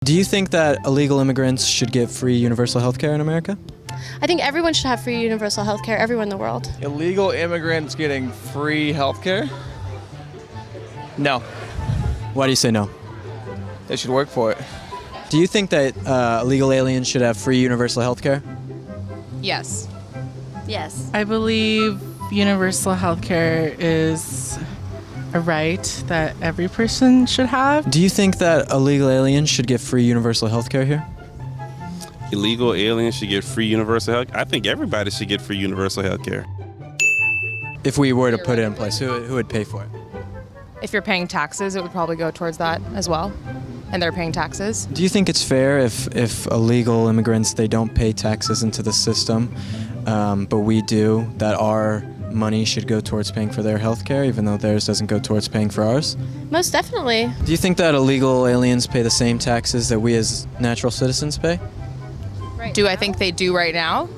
Do you think that illegal immigrants should get free universal health care in America? I think everyone should have free universal health care, everyone in the world. Illegal immigrants getting free health care? No. Why do you say no? They should work for it. Do you think that illegal aliens should have free universal health care? Yes. Yes. I believe universal health care is a right that every person should have. Do you think that illegal aliens should get free universal health care here? Illegal aliens should get free universal health. I think everybody should get free universal health care. If we were to put it in place, who would pay for it? If you're paying taxes, it would probably go towards that as well. And they're paying taxes. Do you think it's fair if illegal immigrants, they don't pay taxes into the system, but we do, that our money should go towards paying for their health care, even though theirs doesn't go towards paying for ours? Most definitely. Do you think that illegal aliens pay the same taxes that we as natural citizens pay? Do I think they do right now?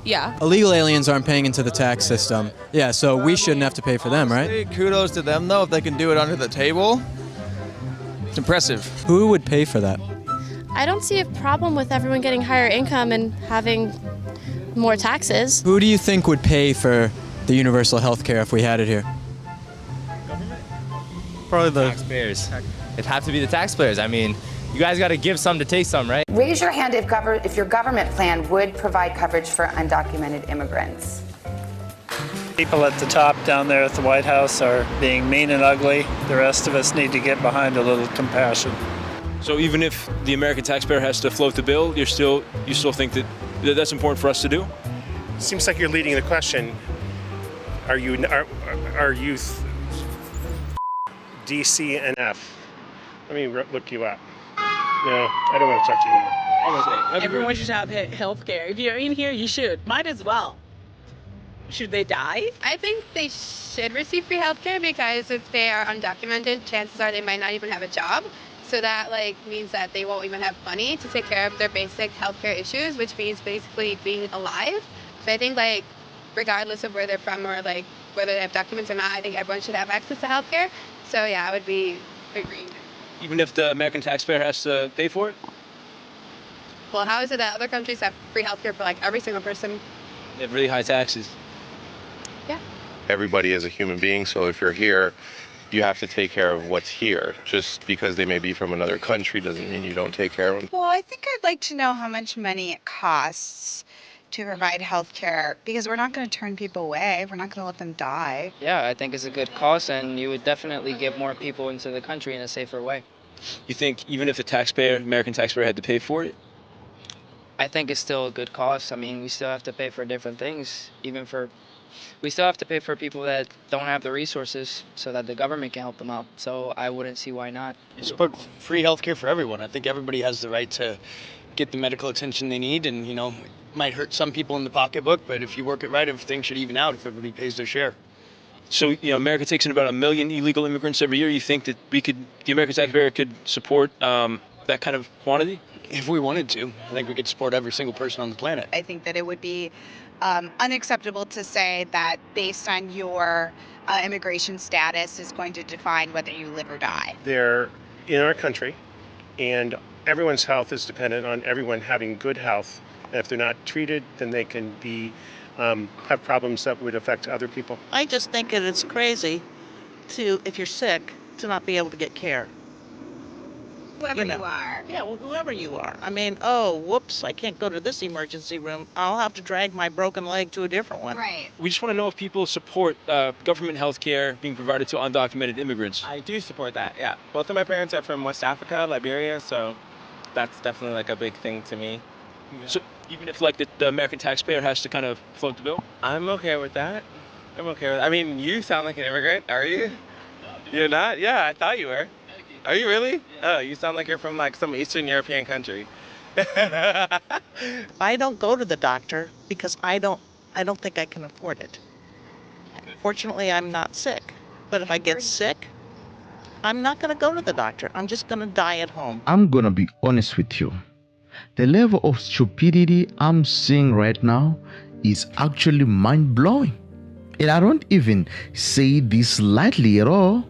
Yeah. Illegal aliens aren't paying into the tax system. Yeah, so we shouldn't have to pay for them, right? Honestly, kudos to them, though, if they can do it under the table. It's impressive. Who would pay for that? I don't see a problem with everyone getting higher income and having more taxes. Who do you think would pay for the universal health care if we had it here? Probably the taxpayers. It'd have to be the taxpayers. I mean, you guys got to give some to take some, right? Raise your hand if your government plan would provide coverage for undocumented immigrants. people at the top down there at the White House are being mean and ugly. The rest of us need to get behind a little compassion. So even if the American taxpayer has to float the bill, you still think that that's important for us to do? Seems like you're leading the question. Are you DC and F? Let me look you up. No, I don't want to talk to you. Everyone should have health care. If you're in here, you should. Might as well. Should they die? I think they should receive free health care because if they are undocumented, chances are they might not even have a job. So that means that they won't even have money to take care of their basic healthcare issues, which means basically being alive. So I think regardless of where they're from or whether they have documents or not, I think everyone should have access to healthcare. So yeah, I would be agreed. Even if the American taxpayer has to pay for it? Well, how is it that other countries have free healthcare for every single person? They have really high taxes. Yeah. Everybody is a human being, so if you're here, you have to take care of what's here. Just because they may be from another country doesn't mean you don't take care of them. Well, I think I'd like to know how much money it costs to provide health care, because we're not going to turn people away. We're not going to let them die. Yeah, I think it's a good cost, and you would definitely get more people into the country in a safer way. You think even if the American taxpayer had to pay for it? I think it's still a good cost. I mean, we still have to pay for different things, we still have to pay for people that don't have the resources so that the government can help them out. So I wouldn't see why not. Support free healthcare for everyone. I think everybody has the right to get the medical attention they need, and it might hurt some people in the pocketbook, but if you work it right, everything should even out if everybody pays their share. So, America takes in about 1 million illegal immigrants every year. You think that the American taxpayer could support that kind of quantity? If we wanted to, I think we could support every single person on the planet. I think that it would be unacceptable to say that based on your immigration status is going to define whether you live or die. They're in our country, and everyone's health is dependent on everyone having good health. And if they're not treated, then they can have problems that would affect other people. I just think that it's crazy if you're sick, to not be able to get care. Whoever you are. Yeah, well, whoever you are. I mean, oh, whoops, I can't go to this emergency room. I'll have to drag my broken leg to a different one. Right. We just want to know if people support government health care being provided to undocumented immigrants. I do support that, yeah. Both of my parents are from West Africa, Liberia, so that's definitely a big thing to me. So even if the American taxpayer has to kind of float the bill? I'm okay with that. I mean, you sound like an immigrant, are you? You're not? Yeah, I thought you were. Are you really? Oh, you sound like you're from some Eastern European country. I don't go to the doctor because I don't think I can afford it. Fortunately, I'm not sick. But if I get sick, I'm not going to go to the doctor. I'm just going to die at home. I'm going to be honest with you. The level of stupidity I'm seeing right now is actually mind-blowing. And I don't even say this lightly at all.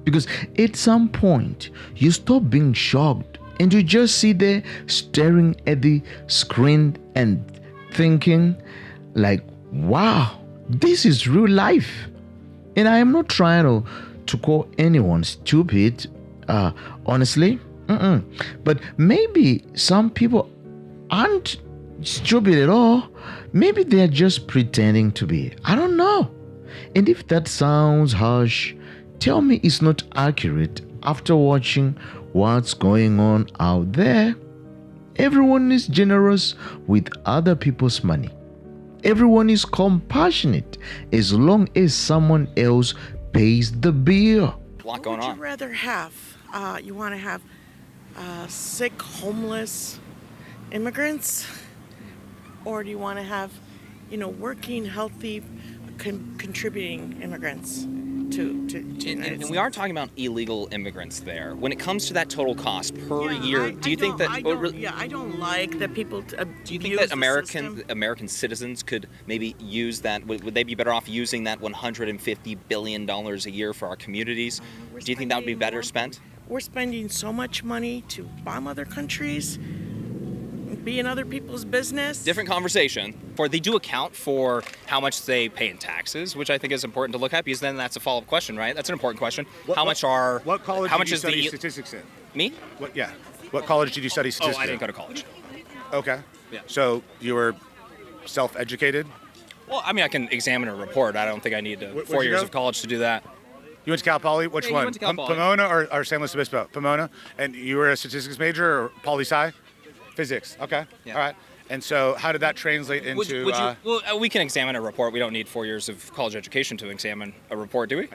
Because at some point, you stop being shocked And you just sit there staring at the screen and thinking like, wow, this is real life. And I am not trying to call anyone stupid, honestly. But maybe some people aren't stupid at all. Maybe they're just pretending to be. I don't know. And if that sounds harsh, tell me it's not accurate after watching what's going on out there. Everyone is generous with other people's money. Everyone is compassionate as long as someone else pays the bill. A lot going on. What would you rather have? You want to have sick, homeless immigrants? Or do you want to have, working, healthy, contributing immigrants to and we are talking about illegal immigrants there. When it comes to that total cost per year, do you think that... I don't like that people do you think that American citizens could maybe use that? Would they be better off using that $150 billion a year for our communities? Do you think that would be better spent? We're spending so much money to bomb other countries, be in other people's business. Different conversation. They do account for how much they pay in taxes, which I think is important to look at, because then that's a follow-up question, right? That's an important question. What college did you study statistics in? Me? What college did you study statistics in? I didn't go to college. Okay. Yeah. So you were self-educated? Well, I mean, I can examine a report. I don't think I need 4 years of college to do that. You went to Cal Poly? Which one? Went to Cal Poly. Pomona or San Luis Obispo? Pomona? And you were a statistics major or poli-sci? Physics. Okay. Yeah. All right. And so how did that translate into... we can examine a report. We don't need 4 years of college education to examine a report, do we?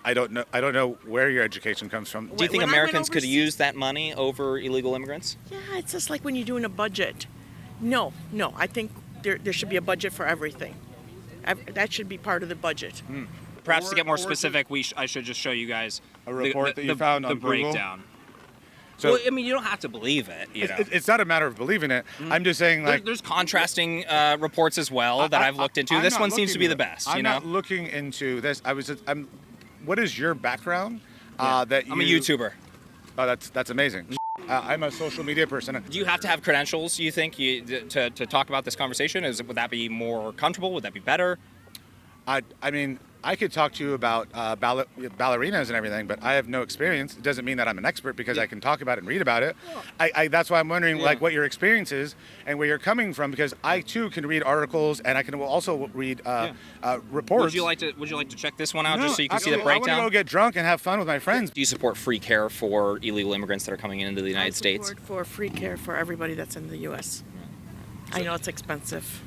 I don't know. I don't know where your education comes from. Do you think Americans could use that money over illegal immigrants? Yeah, it's just like when you're doing a budget. No. I think there should be a budget for everything. That should be part of the budget. Perhaps to get more specific, I should just show you guys a report that you found on the Google? breakdown. So, I mean, you don't have to believe it. It's not a matter of believing it. I'm just saying, like... There's contrasting reports as well that I've looked into. This one seems to be the best, I'm not looking into this. What is your background? I'm a YouTuber. Oh, that's amazing. I'm a social media person. Do you have to have credentials, you think, to talk about this conversation? Would that be more comfortable? Would that be better? I mean... I could talk to you about ballerinas and everything, but I have no experience. It doesn't mean that I'm an expert because I can talk about it and read about it. That's why I'm wondering like what your experience is and where you're coming from, because I too can read articles and I can also read reports. Would you like to check this one out just so you can see the breakdown? I want to go get drunk and have fun with my friends. Do you support free care for illegal immigrants that are coming into the United States? I support for free care for everybody that's in the U.S. I know it's expensive.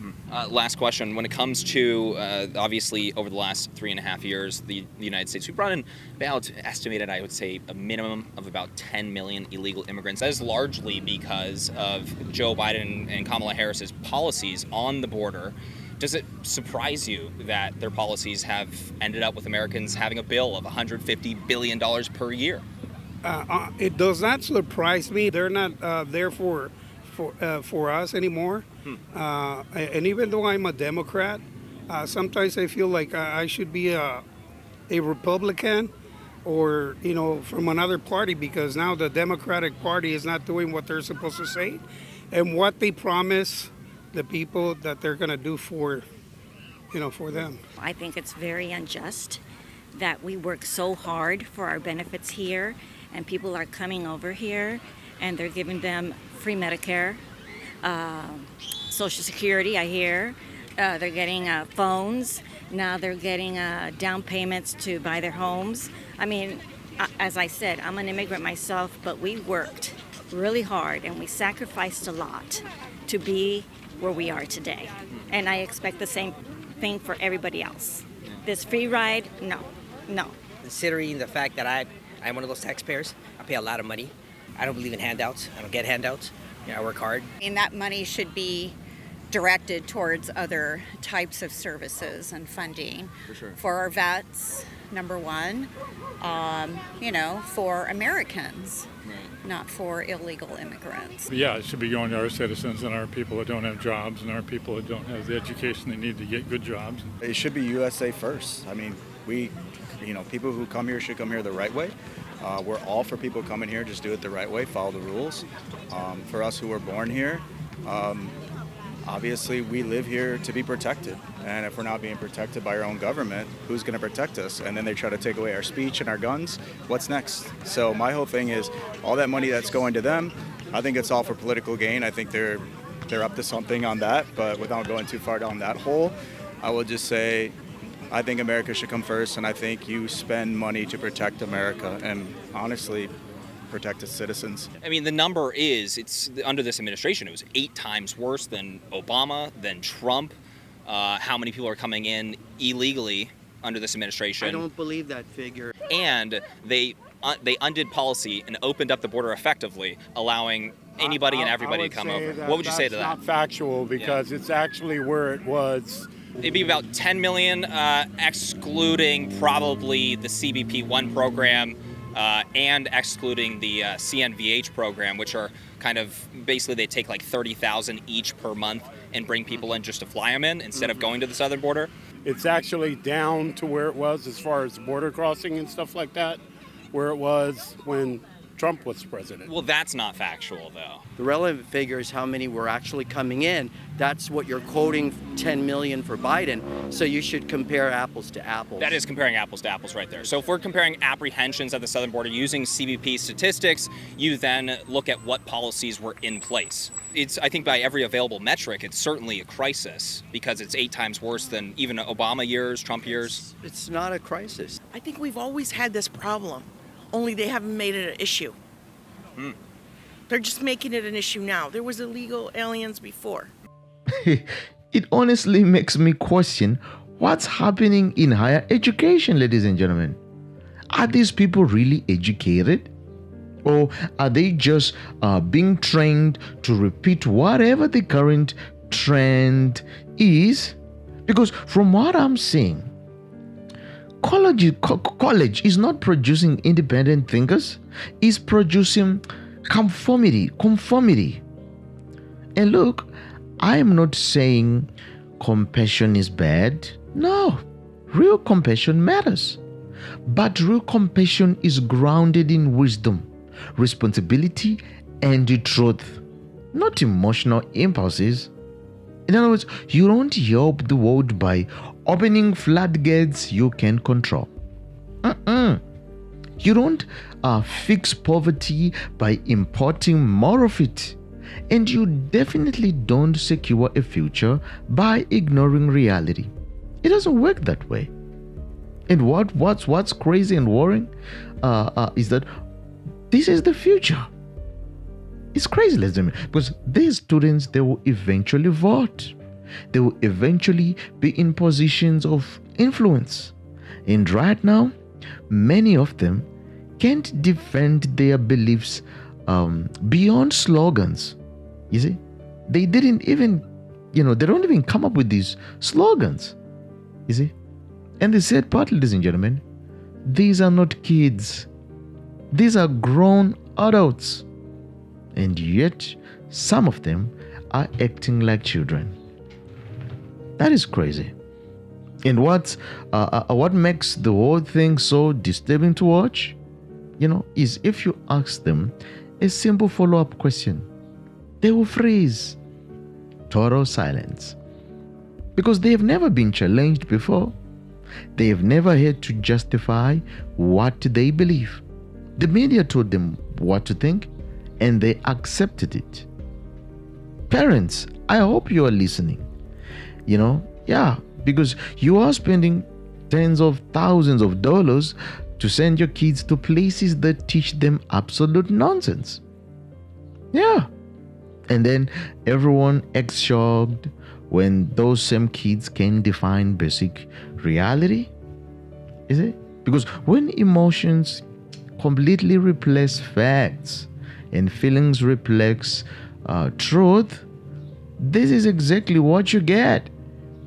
Last question. When it comes to, obviously, over the last 3.5 years, the United States, we brought in about, estimated, I would say, a minimum of about 10 million illegal immigrants. That is largely because of Joe Biden and Kamala Harris's policies on the border. Does it surprise you that their policies have ended up with Americans having a bill of $150 billion per year? It does not surprise me. They're not there for us anymore. And even though I'm a Democrat, sometimes I feel like I should be a Republican or, from another party, because now the Democratic Party is not doing what they're supposed to say and what they promise the people that they're going to do for them. I think it's very unjust that we work so hard for our benefits here and people are coming over here and they're giving them free Medicare, Social Security, I hear. They're getting phones. Now they're getting down payments to buy their homes. I mean, as I said, I'm an immigrant myself, but we worked really hard and we sacrificed a lot to be where we are today. And I expect the same thing for everybody else. This free ride, no. Considering the fact that I'm one of those taxpayers, I pay a lot of money. I don't believe in handouts. I don't get handouts. I work hard. And that money should be directed towards other types of services and funding. For sure. For our vets, number one, for Americans, not for illegal immigrants. Yeah, it should be going to our citizens and our people that don't have jobs and our people that don't have the education they need to get good jobs. It should be USA first. I mean, people who come here should come here the right way. We're all for people coming here, just do it the right way, follow the rules. For us who were born here, obviously we live here to be protected. And if we're not being protected by our own government, who's going to protect us? And then they try to take away our speech and our guns. What's next? So my whole thing is all that money that's going to them, I think it's all for political gain. I think they're up to something on that. But without going too far down that hole, I will just say I think America should come first, and I think you spend money to protect America and honestly protect its citizens. I mean, the number is, it's under this administration, it was 8 times worse than Obama, than Trump. How many people are coming in illegally under this administration? I don't believe that figure. And they undid policy and opened up the border effectively, allowing anybody and everybody to come over. What would you say to that? That's not factual because it's actually where it was. It'd be about 10 million, excluding probably the CBP-1 program and excluding the CNVH program, which are kind of, basically they take like 30,000 each per month and bring people in just to fly them in instead of going to the southern border. It's actually down to where it was as far as border crossing and stuff like that, where it was when Trump was president. Well, that's not factual, though. The relevant figure is how many were actually coming in. That's what you're quoting, 10 million for Biden. So you should compare apples to apples. That is comparing apples to apples right there. So if we're comparing apprehensions at the southern border using CBP statistics, you then look at what policies were in place. It's, I think by every available metric, it's certainly a crisis because it's 8 times worse than even Obama years, Trump years. It's not a crisis. I think we've always had this problem, only they haven't made it an issue. They're just making it an issue now. There was illegal aliens before. It honestly makes me question what's happening in higher education, ladies and gentlemen. Are these people really educated? Or are they just being trained to repeat whatever the current trend is? Because from what I'm seeing, college is not producing independent thinkers. It's producing conformity. And look, I am not saying compassion is bad. No, real compassion matters. But real compassion is grounded in wisdom, responsibility, and the truth, not emotional impulses. In other words, you don't help the world by opening floodgates you can control. You don't fix poverty by importing more of it. And you definitely don't secure a future by ignoring reality. It doesn't work that way. And what's crazy and worrying is that this is the future. It's crazy, ladies and gentlemen, because these students, they will eventually vote. They will eventually be in positions of influence. And right now, many of them can't defend their beliefs beyond slogans. You see, they didn't even, they don't even come up with these slogans. You see, and the sad part, ladies and gentlemen, these are not kids. These are grown adults. And yet, some of them are acting like children. That is crazy. And what makes the whole thing so disturbing to watch, is if you ask them a simple follow-up question, they will freeze. Total silence. Because they have never been challenged before. They have never had to justify what they believe. The media told them what to think, and they accepted it. Parents, I hope you are listening. Because you are spending tens of thousands of dollars to send your kids to places that teach them absolute nonsense. Yeah. And then everyone acts shocked when those same kids can define basic reality. Is it? Because when emotions completely replace facts and feelings replace truth, this is exactly what you get.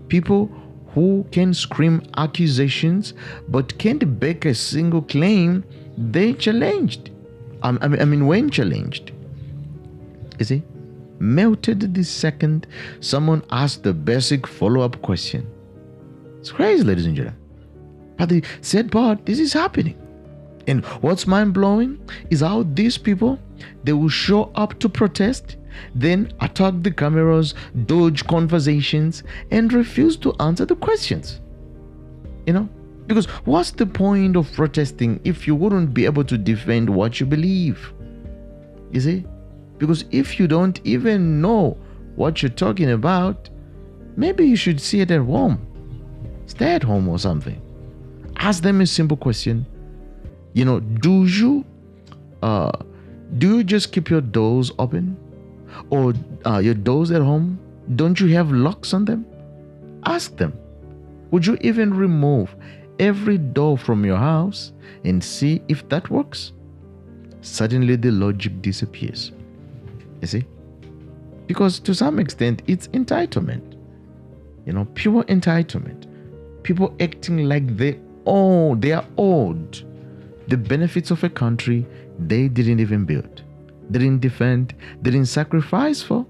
People who can scream accusations but can't back a single claim they challenged. When challenged. You see? Melted the second someone asked the basic follow-up question. It's crazy, ladies and gentlemen. But the sad part, this is happening. And what's mind-blowing is how these people, they will show up to protest, then attack the cameras, dodge conversations, and refuse to answer the questions. Because what's the point of protesting if you wouldn't be able to defend what you believe? You see? Because if you don't even know what you're talking about, maybe you should see it at home. Stay at home or something. Ask them a simple question. Do you just keep your doors open? Or your doors at home, don't you have locks on them? Ask them. Would you even remove every door from your house and see if that works? Suddenly the logic disappears. You see? Because to some extent it's entitlement. Pure entitlement. People acting like they are owed the benefits of a country they didn't even build, didn't defend, didn't sacrifice for.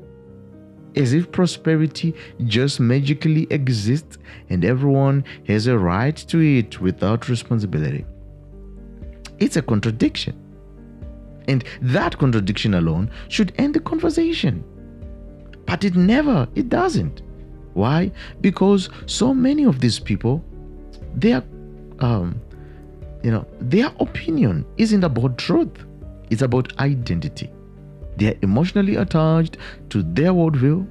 As if prosperity just magically exists and everyone has a right to it without responsibility. It's a contradiction. And that contradiction alone should end the conversation. But it doesn't. Why? Because so many of these people, their opinion isn't about truth. It's about identity. They are emotionally attached to their worldview,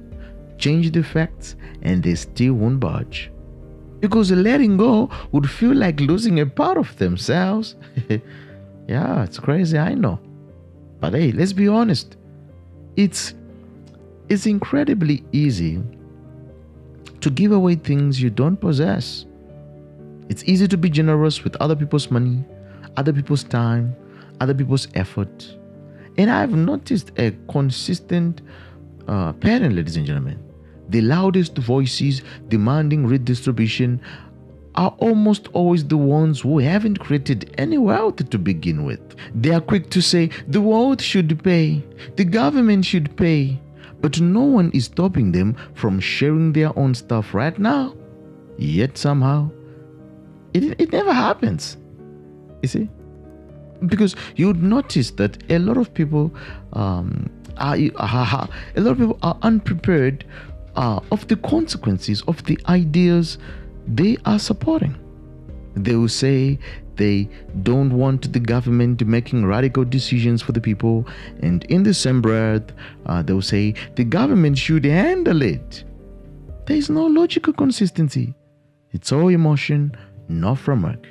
change the facts, and they still won't budge. Because letting go would feel like losing a part of themselves. Yeah, it's crazy, I know. But hey, let's be honest. It's incredibly easy to give away things you don't possess. It's easy to be generous with other people's money, other people's time, other people's effort. And I've noticed a consistent pattern, ladies and gentlemen. The loudest voices demanding redistribution are almost always the ones who haven't created any wealth to begin with. They are quick to say, the world should pay, the government should pay, but no one is stopping them from sharing their own stuff right now. Yet somehow, it never happens. You see? Because you would notice that a lot of people are unprepared of the consequences of the ideas they are supporting. They will say they don't want the government making radical decisions for the people, and in the same breath, they will say the government should handle it. There is no logical consistency. It's all emotion, no framework.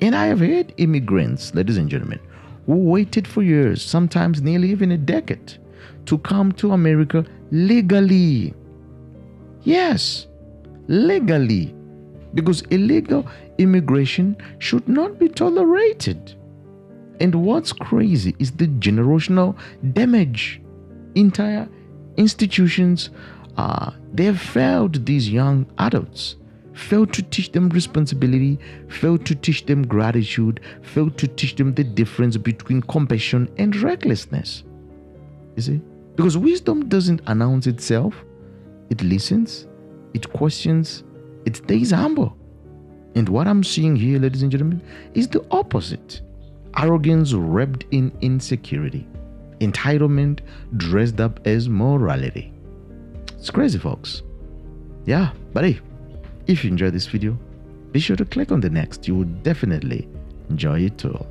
And I have heard immigrants, ladies and gentlemen, who waited for years, sometimes nearly even a decade, to come to America legally. Yes, legally. Because illegal immigration should not be tolerated. And what's crazy is the generational damage. Entire institutions, they have failed these young adults. Failed to teach them responsibility, failed to teach them gratitude, failed to teach them the difference between compassion and recklessness. You see? Because wisdom doesn't announce itself. It listens, it questions, it stays humble. And what I'm seeing here, ladies and gentlemen, is the opposite. Arrogance wrapped in insecurity. Entitlement dressed up as morality. It's crazy, folks. Yeah, but hey, if you enjoyed this video, be sure to click on the next. You will definitely enjoy it too.